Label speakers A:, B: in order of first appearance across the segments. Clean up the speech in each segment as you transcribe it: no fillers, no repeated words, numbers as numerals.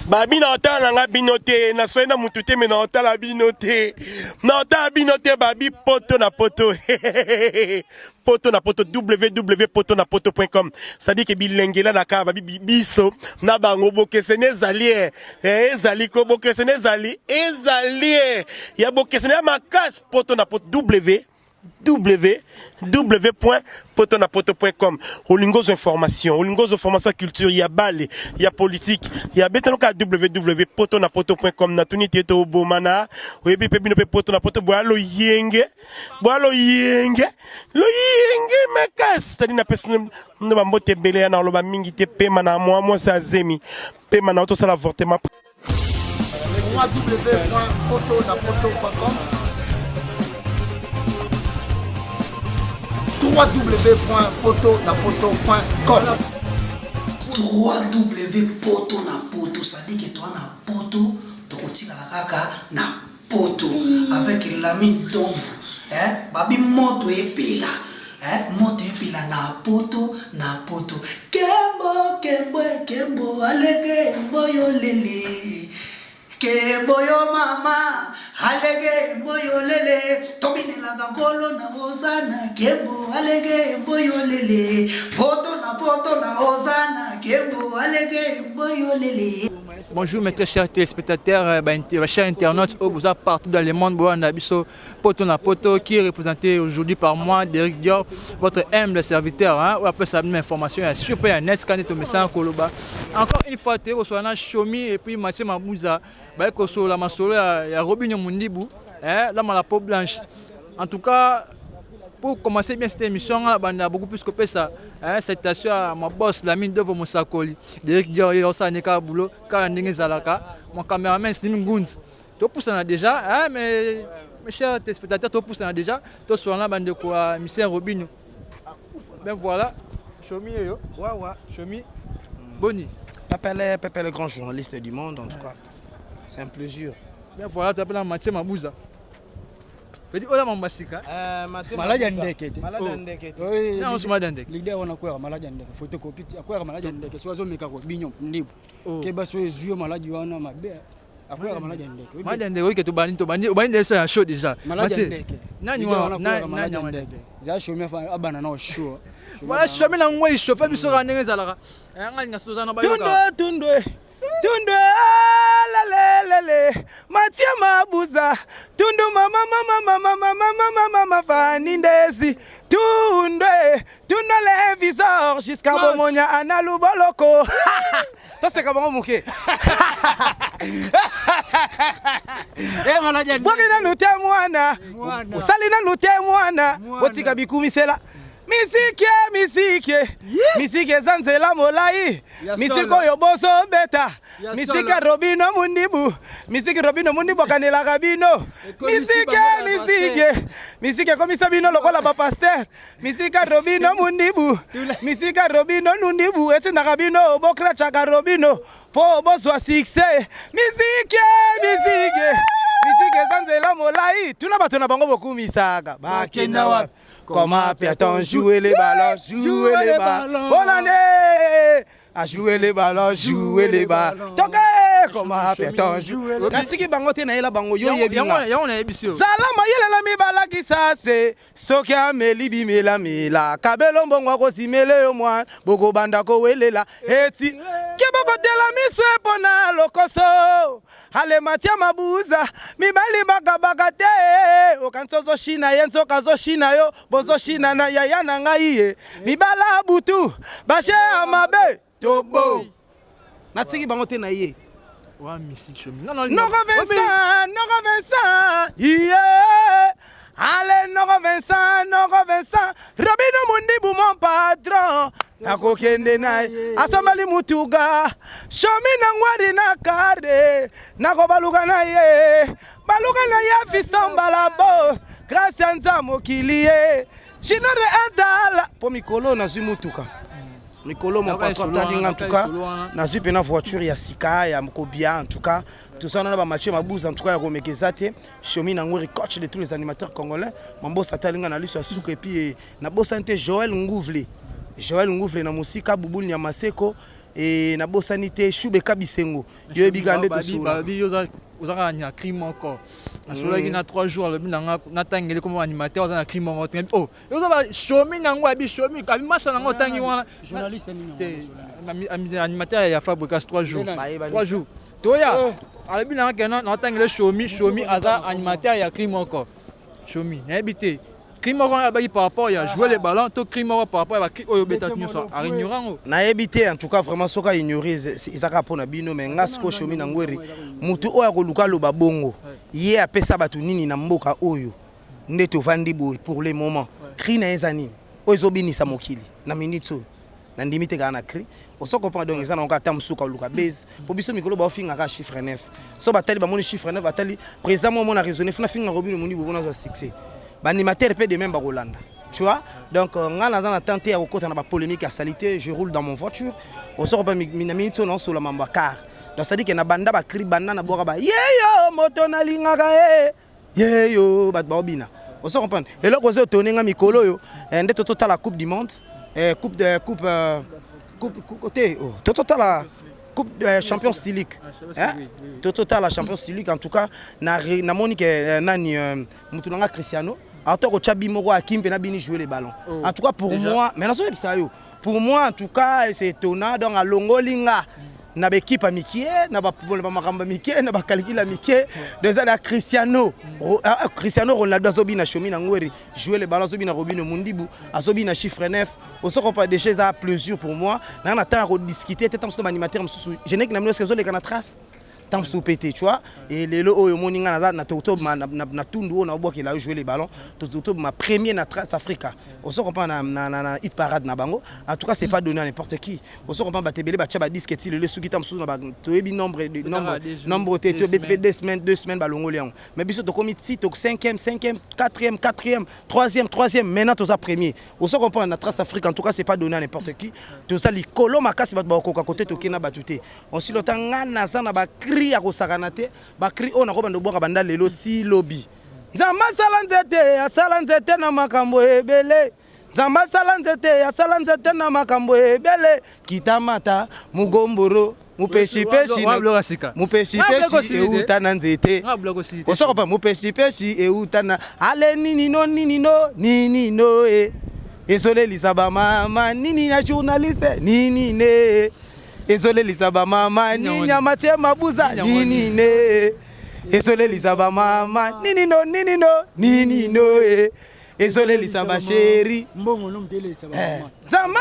A: Babi na otala nga binote na soena mutute me na otala binote. Na otala binote babi poto na poto. Poto na poto www.potonapoto.com. Ça dit que bilengela na ka babi biso na bango bokesene ezali ezali ko bokesene ezali ya bokesene makas poto na poto www.potonapoto.com. Olingos information, olingos information culture, il y a balle, il y a politique, il y a betanoka www.potonapoto.com. Na tuni tieto obomana, webi pebi no pe potonapoto boalo yenge mekas. Tadi na personne no ba mbote bele na loba mingi te pema na moi sa zemi. Pema na auto sala avortement.
B: www.potonapoto.com www.potonapoto.com
C: www.potonapoto, ça dit que toi na poto, tokotika kaka na poto avec l'ami d'ombre, babi moto epela, moto epela na poto kembo alege mboyo lele kembo yo mama alege mboyo lele tobine la gangolo na ozana kembo alege mboyo lele poto na ozana kembo alege mboyo lele.
D: Bonjour mes très chers téléspectateurs, chers internautes, vous êtes partout dans le monde, Poto na Poto, qui est représenté aujourd'hui par moi, Derrick Dior, votre humble serviteur. Ou après ça, une information, il y a super net, scanner ton message Koloba. Encore une fois, tu es au Chomi et puis Mathieu Mabouza, il y a Robinho Mundibou, là, la peau blanche. En tout cas, pour commencer bien cette émission, on a beaucoup plus que ça. Cette station à ma boss, la mine d'œuvre Moussakoli. Derrick Dior, il y a aussi un boulot, car on est Zalaka. Mon caméraman, c'est Nim Gounz. Tu pousses déjà, mais mes chers téléspectateurs, tu pousses déjà. Tu es là, bande de quoi, Michel Robinho. Ben voilà, Chomi, yo. Chomi, Boni.
E: Pépé le grand journaliste du monde, en tout cas. C'est un plaisir.
D: Ben voilà, tu appelles Mathieu Mabouza. Tu dis, oh là, mon basika.
F: Malaja ndeke.
D: Oui, non, c'est malade ndeke.
F: L'idée on a quoi malaja ndeke. Photocopie, quoi malaja ndeke. Soit zo meka ko binyo ndibu. Keba so ezio malaji wana mabe. Akwera malaja ndeke.
D: Malaja ndeke oui que tu bani ça show déjà.
F: Malaja ndeke.
D: Nani wana malaja ndeke.
F: Za show me fa abana na show.
D: Voilà, show me na ngwe show fa biso ka ndenge zalaka. Ngani ngasoza na bayoka.
E: Tundu lele Mathieu Mabouza tundu mama fanindesi tundu le visor jusqu'à bomonya analuboloko to c'est comment muke bokina nute mwana usalina nute mwana botika bikumisela misike zanzela molai misiko yoboso beta misike Robinho Mundibu kanela kabino misike komisa bino lokola ba pasteur misike Robinho Mundibu etina kabino bokra chaka Robinho po boswa succès misike zanzela molai tuna bato na bango bokumisaka bakenda wapi. Comment peut-on jouer les ballons, bonne année à jouer les ballons, Toké, comment peut-on jouer Natiki bango te na yela bango yo yebinga. Salama yela la mi balaki sase, soki ameli bimela mela, kabelo mbongo ko simele yo mwan, boko banda ko welela, eti keboko de la mi swe pona lokoso. Ale Mathieu Mabouza, mi bali baka te, okansozo shina yenzo kazo shina yo, bozo shina na yaya na ngai ye, mi bala butu, bashe amabe. Tobo. Natiki bango te na ye.
D: Wa musique Chomi.
E: Non Vincent. Yeah. Allez Vincent. Robinho Mundibu mon patron. Nakokende naye. Asomali mutuga. Chomi na ngwari na kade. Nakobaluka na ye. Baluka na ye fiston balabo. Grâce à Nzamo kilie. Chinore adala. Po mikolo na zimutuka. Mikolo mon patron tadinga en tout cas na zipe na voiture ya sika ya mkobia en tout cas tout ça on a Mathieu Mabouza en tout cas ya komekezate Chomi na ngori coach de tous les animateurs congolais mambo satalinga na liso suka et puis na bosante Joël Ngouvle na musika bubuli ya maseko et na bosanité Choube Kabisengo yo bigande to sura
D: vous avez un crime encore. Il y a 3 jours, le natangeli comme animateur dans un crime encore. Oh, vous avez chomi nango abi chomi, abi masa nango tangi wana.
F: Journaliste
D: animateur il a fabriqué 3 jours. 3 jours. Toya, alabi nango natangeli chomi aza animateur il y a crime encore. Chomi, n'habité. Crime par rapport à jouer les ballons, tout crime par rapport à au bêta à ignorant.
E: Na évité en tout cas vraiment soka ignorer izaka pona bino mais ngasko chomi na ngweri mutu oya ko luka lo babongo ye apesa batu nini na mboka oyo ndeto vandi boy pour le moment cri na ezani ozo binisa mokili na minute na ndimite kana cri oso comprendre donc ezana encore tam suka luka base po biso mikolo ba finga ka chiffre 9 so batali ba moni chiffre 9 batali précisément mon a raisonné fina finga robino moni bokona zo succès. L'animateur peut de même Rolanda. Tu vois? Donc, on a dans la tente à côté de la polémique à salité, je roule dans mon voiture. On sort pas minute non sur la mamba car. Donc ça dit que na banda ba cri banana boka ba yeyo moto na lingaka yeyo bat bobina. On sort comprendre. Et là on tourner nga mikolo yo ndé total la coupe du monde coupe côté total la coupe de champion stylique. Total la champion stylique en tout cas na monique nani mutulanga Cristiano. En tout cas, jouer les ballons. En tout cas, pour moi, pour moi, en tout cas, c'est étonnant. Donc, à Longolinga, na équipe amitié, na makamba amitié, na kaliki amitié. Déjà, na Cristiano Ronaldo azobi na chomi na ngweri jouer les ballons azobi na Robinho Mundibu, azobi na chiffre 9. On se pas des choses à plaisir pour moi. Na na temps à discuter, peut-être un animateur, je n'ai que na minute que les canatras. Sous pété, tu vois, et les lots au moninga na toto na tundu na boki la jouer les ballons toto ma premier na Trace Africa on se comprend na hit parade na bango en tout cas c'est pas donné à n'importe qui on se comprend batebele ba tchaba disque le sous qui tam sous na toyebi nombre 2 semaines balongo lion mais biso to comité to 5e 4e 3e maintenant to ça premier on se comprend na Trace Africa en tout cas c'est pas donné à n'importe qui to ça li kolo makasi bat ba ko côté to kena batute on si lotanga na za na ba ya kosakanate bakri ona ko bando boka banda lelo ti lobby nzamba salanzete na makambo ebele nzamba salanzete na makambo ebele kitamata mugomboro mupeshi euta na nzete osoko pa mupeshi euta na ale nini no ezole lisaba mama nini na journaliste nini ne ezole lisaba mama nini ya Mathieu Mabuza nini ne ezole lisaba mama nini no ezole lisaba chéri
F: mbongo no mtele lisaba mama
E: zamba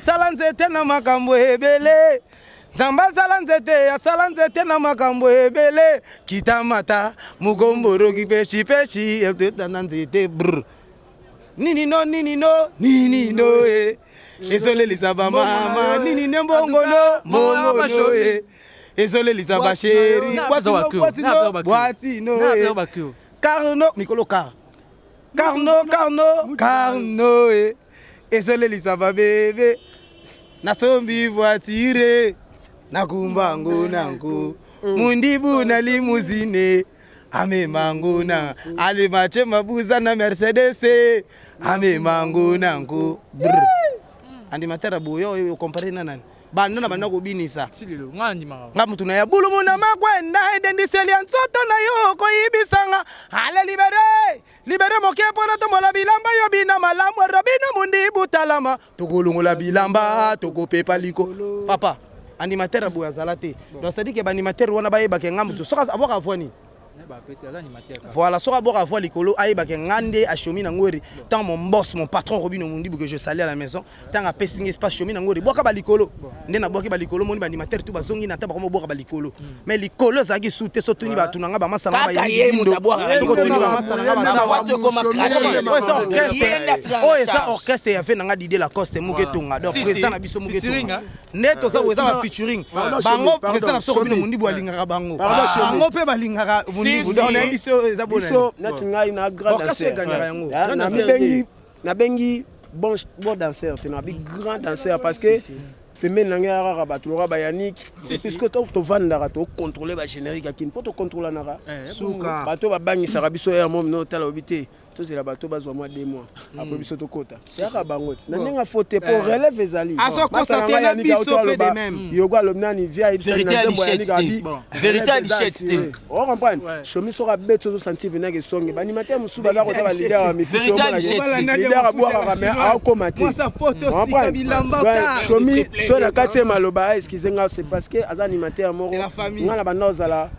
E: salanzete na makambo ebele zamba salanzete na makambo ebele kitamata mugomboro kipeshi euta na nzete brr nini no ezole lisaba mama nini mbongo no ezole lisaba chéri boati no carno mikolo carno ezole lisaba bébé nasombi voiture nakumbango nanko mundibu na limousine ame mangona ale mache Mabuza na Mercedes ame mangona nko animateur boyo comparer na nani banda ko binisa
D: sililo ngandi mama
E: ngamutu na ya bulu muna makwenda ndendiseli nsoto na yo ko ibisanga ale libere moke pona to mola bilamba yo bina malamu Robinho Mundibu talama tokolongola bilamba tokopepa liko papa animateur boya zalate donc ça dit que animateur wana ba yeba ke ngamutu soka aboka afoni voilà, soit d'abord avoir les colos, aïe baké ngande à chomi nangori, tant mon boss, mon patron Robinho Mundibu que je salue à la maison, tant à pessing espace chomi nangori, boka balikolo, n'ena boki balikolo, mon animateur tout bazongi nata bako boka balikolo, mais les colos zagi soute sotuni ba tunanga ba masala ba yindo, sokotuni ba masala ba oh ça orchestre a fait nanga d'idée la coste mugetonga, donc président na biso mugetonga, neto ça weza ba featuring, bango président na Robinho Mundibu alingara bango, bango pe balingara
G: na bengi bon danseur na bi grand danseur parce que pemene nanga rabatulora ba Yannick puisque to vandara to contrôler ba générique akine pour to contrôler nara
E: suka
G: bato ba bangisa biso ya mom no tala obité tous la bateau bazwa moi 2 mois après biso to kota yaka bango na nenga faute pour relève ezali
E: aso constater na biso pe de même
G: yoga lomnani via
H: vérité à lichette vérité à lichette
G: on comprend chomi sera bête so sentir venir que songe ba animateur musu ba ko ba leader à mifuso
H: vérité à lichette
G: leader à boire mais à komate
E: moi sa photo si kabilamba ka
G: chomi so na 4e maloba excusez moi c'est parce que az animateur moko
E: c'est la famille
G: ngala ba nozala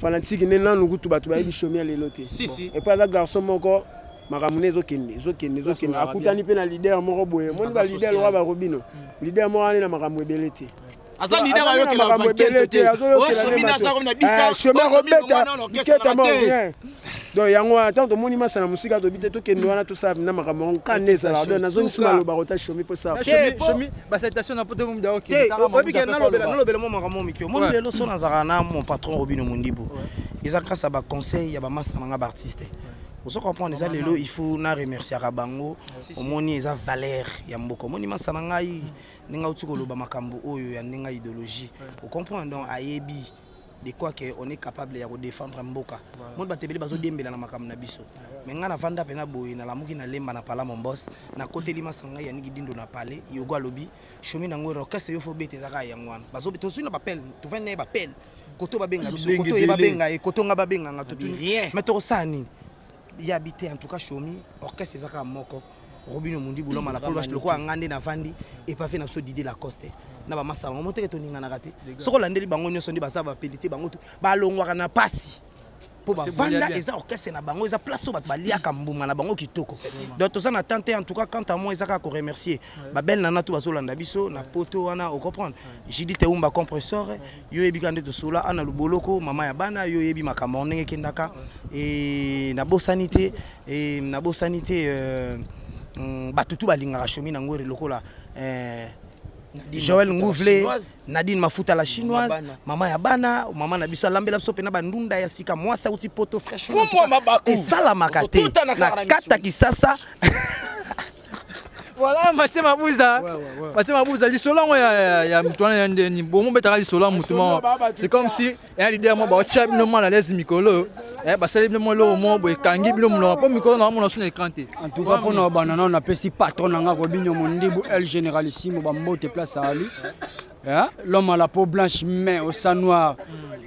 G: fanatique ne nanu kutu batu ba bichomi lelote et pas un garçon moko makamune ezokende akutani pe na leader moko boye moni ba leader wa ba Robino leader moko ani na makamwe belete
H: asa leader ayo ke la banquette o chomina sa comme na dika
G: chomina robeta donc yango attends to moni masana musika to bite to kende wana to sa na makamwe kanesa la donc na zone suma lo ba rota chomi po sa
D: chomi ba citation na poto mu da ok
E: obi ke na lobela mo makamwe mikio mo lelo so na zakana mon patron Robino Mundibu ezaka sa ba conseil ya ba master nga ba artiste. Vous comprenez ça, il faut remercier Rabango, au moni eza valeur ya mboko. Moni masana ngai ninga utuko loba makambo oyo ya ninga idéologie. Vous comprenez donc ayebi de quoi que on est capable de défendre mboka. Mon batebeli bazo dembela na makambo na biso. Mais nga na vanda pena boy na lamuki na lemba na pala mon boss na côté lima sanga ya nigi dindo na pale yogo lobi chomi na ngoro kase yo fo bete zaka yangwana. Bazo beto suna papel, tu vene papel. Koto babenga biso, koto ye babenga e koto nga babenga nga to tuni. Mais to sani il habité en tout cas chomi orchestre ezaka moko Robino Mundibu loma la polo loko ngande na vandi et pas fait na so Didier Lacoste na ba masala moto ke to ninga na kate soko landeli bango nyoso ndi basaba peliti bango ba longwa na pasi po ba vanda eza orchestre na bango eza place ba baliaka mbuma na bango kitoko donc to ça na tenter en tout cas quant à moi ezaka ko remercier ba belle nana to bazolanda biso na poto wana au comprendre j'ai dit te umba compresseur yo ebikande to sola ana luboloko mama ya bana yo yebi makambo ndenge kendaka et na bosanité batutu balingaka chomi na ngori lokola Joël Ngouvle, Nadine Mafuta la chinoise, maman ya bana, maman na biso lambela biso pena bandunda ya sika moi ça uti poto fraîche. Et ça la makate. Na kata kisasa.
D: Voilà, Mathieu Mabouza. Mathieu Mabouza, du solan, il y a un ni bon, mais tu solan, c'est comme si un leader, moi, chap, non, mal à l'aise, Mikolo. Bah, c'est le mot, moi, Kangi, le mot, pas Mikolo, non, mon son est cranté.
F: En tout cas, pour nous, on a pesé patron, on a Robinho Mundibu, El Généralissimo, Bambote place à lui. L'homme à la peau blanche, mais au sang noir.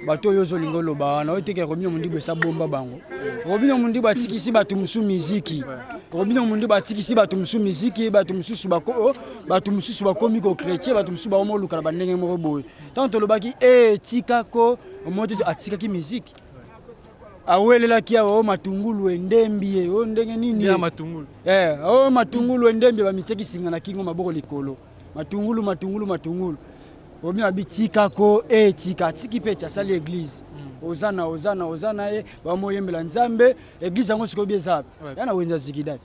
F: Bato yo zolingo loba na oteke Robinho Mundibu esa bomba bango. Robinho Mundibu atikisi batu musu muziki. Robinho Mundibu atikisi batu musu muziki, batu musu bako, batu musu bakomi ko chrétien, batu musu ba omo luka ba ndenge moko boy. Tant to lobaki tikako omoto atikaki muziki. Awelela kia o matungulu endembi o ndenge nini
D: ya matungulu.
F: O matungulu endembi ba miteki singa na kingo maboko likolo. Matungulu. Omi abitika ko tika tiki pe sali église ozana e ba moyembela nzambe église ngo siko bieza yana wenza zikidati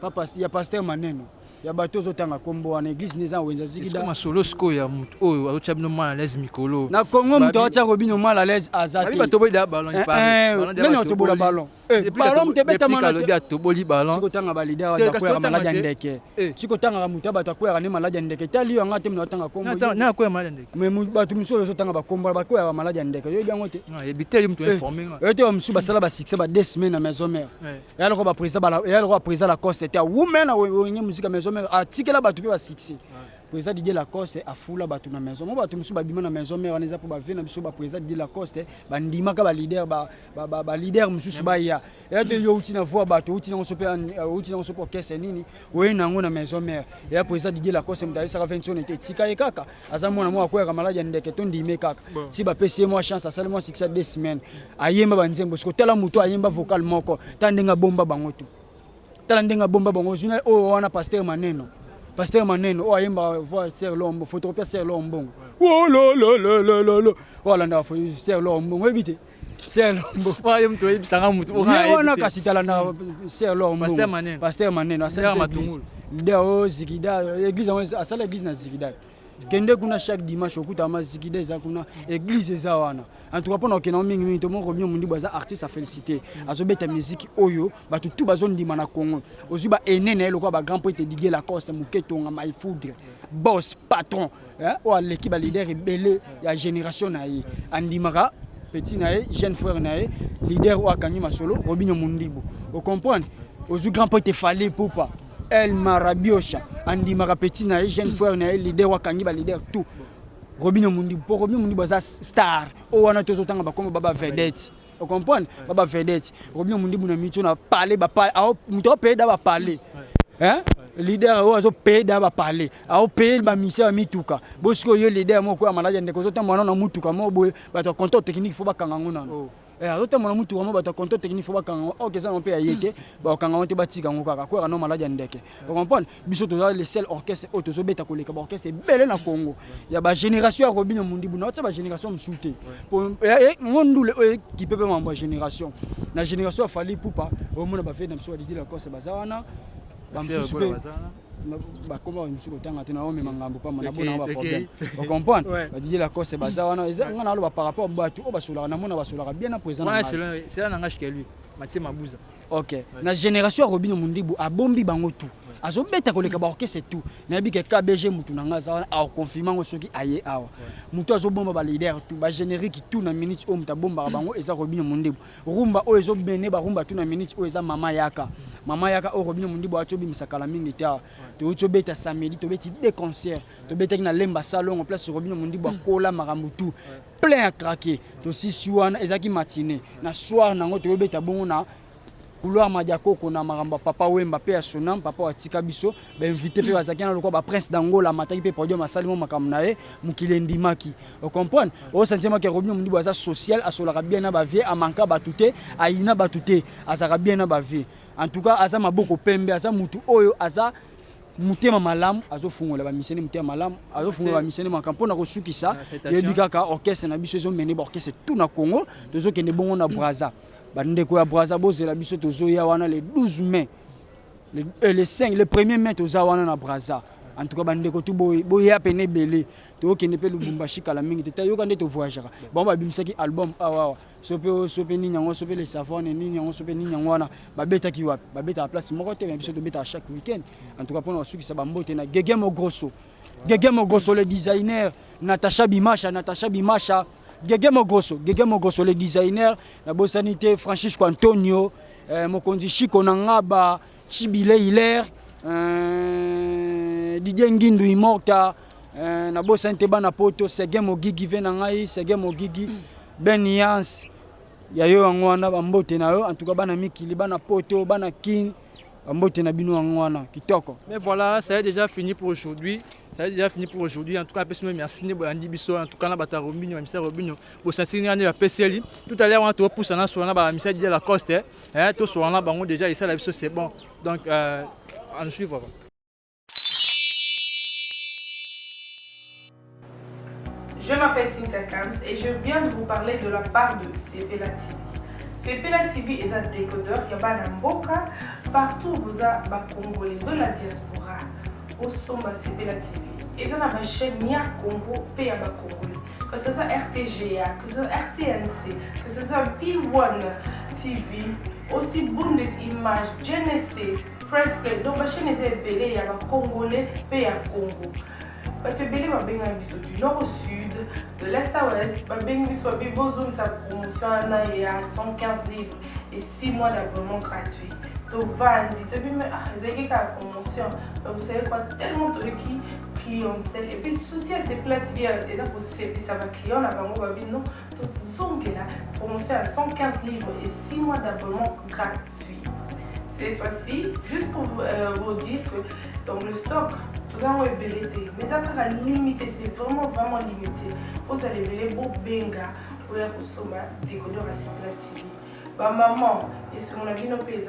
F: papa ya pasteur maneno ya bato zotanga kombo wana église neza wenza zikidati
D: kama solo sko ya mutu oyo achabino mal à l'aise Mikolo
F: na Congo mutu acha Robinho mal à l'aise azati
D: bato boida ballon il parle
F: ballon to bola ballon ballon te beta mana
D: to boli ballon
F: siko tanga ba leader wa ko ya maladi ndeke siko tanga mutu bata ko ya ne maladi ndeke tali yo ngate mna tanga kombo
D: na ko ya maladi ndeke
F: mais bato muso zo tanga ba kombo ba ko ya maladi ndeke yo biango te
D: et biteli mutu informé
F: ete wa musu basala ba succès ba 2 semaines na maison mère ya lo ko ba président la Coste était women na wenye musique maison mère atikela bato pe ba succès président Didier Lacoste afula bato na maison mo bato musu ba bima na maison mère waneza po ba vena biso ba président Didier Lacoste ba ndima ka ba leader ba leader musu ba ya ete yo uti na voix bato uti na sope orchestre nini we na ngo na maison mère ya président Didier Lacoste mutaye saka 21 était tika e kaka azamona mo akwera maladi ndeke to ndime kaka ti ba pese mo chance asale mo succès 2 semaines ayemba banzembo siko tala muto ayemba vocal moko tandenga bomba bangoto tala ndenga bomba bango juna o wana pasteur maneno o ayemba voix ser lombo photocopie ser lombo oh lo wala nda fo ser lombo ebite ser lombo
D: wa yem to ibisanga mutu o
F: ha wana kasitala na ser lombo pasteur maneno
D: asala matungulu
F: leo zikida église asala église na zikida kende kuna chaque dimanche okuta mazikida eza kuna église eza wana en tout cas pendant que na mingi to mon Robinho Mundibu baza artiste à féliciter azobeta musique oyo batu tout bazondima na Congo ozuba enene eloko ba grand poète Didier Lacoste muketonga my foudre boss patron o l'équipe leader belé ya génération na yi andimaka petit nae jeune frère nae leader ou akangi masolo Robinho Mundibu vous comprenez aux grand pote fallait poupa El Marabiosha andi mara petit nae jeune frère nae leader ou akangi ba leader tout Robinho Mundibu pour Robinho Mundibu za star o wana tozo tanga ba comme baba vedette vous comprenez baba vedette Robinho Mundibu na mito na parler ba parler muto payer da ba parler hein leader o azo payer da ba parler a payer ba mission mituka bosiko yo leader mo ko malade ndeko zo tamona na mutuka mo boye ba to contrôle technique faut ba kanga ngona azo tamona mutuka mo ba to contrôle technique faut ba kanga o keza mo pe ayete ba kanga on te batika ngo kaka ko na malade ndeke vous comprenez biso to le seul orchestre o to zo beta ko leka ba orchestre belé na Congo ya ba génération ya Robinho Mundibu na ba génération msouté pour ngondule qui peut pas ma génération na génération fali poupa au monde ba fait na biso di la course bazawana bakoma misuko tanga tena o memangambo pa mona bona ba problème vous comprenez ba didi la cause baza wana ngana lo par rapport batu o basola na mona basola bien na présent
D: na c'est là nanga chez lui Mathieu Mabuza
F: OK na génération Robinho Mundibu abombi bango tout azobeta koleka ba orchestre tout na bi ke KBG mutu nanga za a confirmant ngo soki aye awa mutu azobomba ba leader tout ba générique tout na minute o muta bomba bango eza Robinho Mundibu rumba o ezo bene ba rumba tout na minute o eza mama yaka o Robinho Mundibu atobi misakala mingi ta to beta samedi to beti des concerts to beta na lemba salon en place Robinho Mundibu akola marambutu plein à craquer to si suana ezaki matinée na soir nango to beta bongo na couloir Madiako kona maramba papa Wemba pe ya Sonam papa wa tika biso ba invité pe bazaki na lokwa ba prince d'Angola mataki pe podium asalimo makamnae mukile maki vous comprenez au sentiment que Robinho Mundibu aza social asolaka bien na ba vie amanka batuté aina batuté azaka bien na ba vie en tout cas aza maboko pembe aza mutu oyo aza mutema malamu azofungola ba miseni mutema malamu azofungola ba miseni makampo na kosukisa yebikaka orchestre na biso zo mene ba orchestre tout na Congo tozo kende bongo na Brazza bande ko ya Brazza bozela biso tozo ya wana le 12 mai le 5 le 1er mai toza wana na Brazza en tout cas bande ko tu boya pene belé to kende pe Lubumbashi kala mingi teta yo kande to voyager bon ba bimisaki album awa sope ni nyango sope le savon ni nyango sope ni nyango wana ba beta ki wapi ba beta place moko te biso to beta chaque week-end en tout cas pour suki sa bambote na Gegemo Grosso le designer Natasha Bimasha Gegemo Grosso le designer na bosanité Francisco Antonio mokonzi Chiko Nangaba Chibile Hilaire Didier Ngindu Imorta na bosanité bana poto Segemo Gigi venangai Segemo Gigi Ben Yans yayo angwana bambote na yo en tout cas bana mikili bana poto bana king bambote na bino angwana kitoko.
D: Mais voilà, ça est déjà fini pour aujourd'hui. En tout cas, merci Boyandi Bisso. En tout cas, on a Robinho, Robinho. Vous sentez la PCL. Tout à l'heure, on a tout poussé sur la mission de la Coste. Tout sur la banque déjà, et ça, la Bisso, c'est bon. Donc, on nous suit.
I: Je m'appelle Cynthia Kams et je viens de vous parler de la part de CPLA TV. CPLA TV est un décodeur, il y a un mboka partout vous avez des Congolais de la diaspora au sommet CPLA TV. Et ça n'a pas chaîne ni à Congo, pays à Congolais. Que ce soit RTGA, que ce soit RTNC, que ce soit P1 TV, aussi Bundesimage, Genesis, Press Play. Donc la chaîne est belée, il y a des Congolais, pays à Congo. Batebele babenga biso du nord au sud, de l'est à l'ouest, babenga biso babozone sa promotion il y a 115 livres et 6 mois d'abonnement gratuit. To vandi, to bime zeki ka promotion, vous savez quoi, tellement de clientèle et puis souci à ces plats TV et ça pour ça va client là bango babi non, to zonge la promotion à 115 livres et 6 mois d'abonnement gratuit. Cette fois-ci, juste pour vous dire que dans le stock nous avons ébélité, mais ça va limiter, c'est vraiment limité. Vous allez ver beau benga pour consommer décodeur à CPLA TV. Maman, et si on a vu nos pays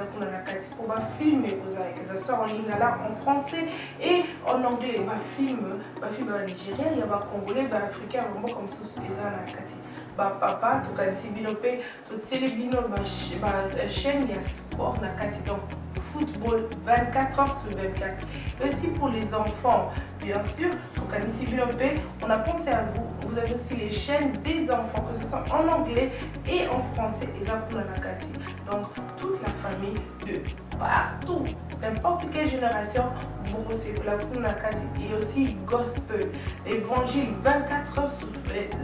I: pour filmer, que ça sort en ligne là en français et en anglais. Film nigérien, il y a des congolais, des africains, vraiment comme ça, les anakati. Papa, tu as dit binope, tu as dit chaîne, il y a sport nakati donc football 24 heures sur 24. Et aussi pour les enfants, bien sûr, donc à Nisi on a pensé à vous. Vous avez aussi les chaînes des enfants, que ce soit en anglais et en français, et ça pour la Nakati. Donc toute la famille de partout, n'importe quelle génération, pour la Nakati et aussi gospel, évangile 24 heures sur 7.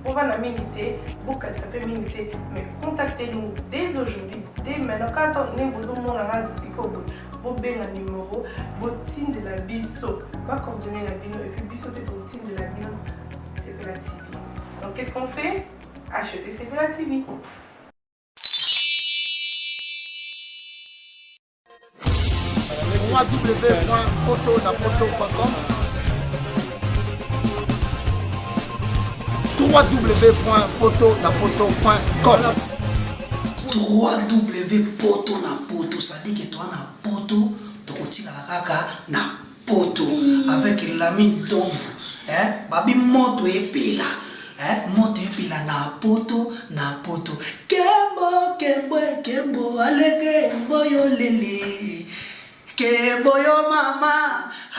I: On va la miniter, beaucoup ça peut miniter, mais contactez-nous dès aujourd'hui, dès maintenant. Quand on est vous au vous avez un numéro, vous de la biso, va coordonner la bino et puis biso peut être de la bino, CPLA TV. Donc qu'est-ce qu'on fait? Acheter CPLA TV.
B: www.potonapoto.com www.potonapoto.com
C: www.potonapoto, ça dit que toi na poto, tokotika la kaka na poto avec la mine d'ombre, babi moto epela. Moto epela na poto kembo alege mboyo lele kembo yo mama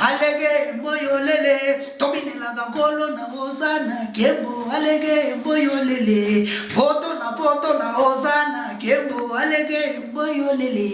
C: alege mboyo lele tobine la gangolo na hosana kembo alege mboyo lele poto na hosana kembo alege mboyo lele.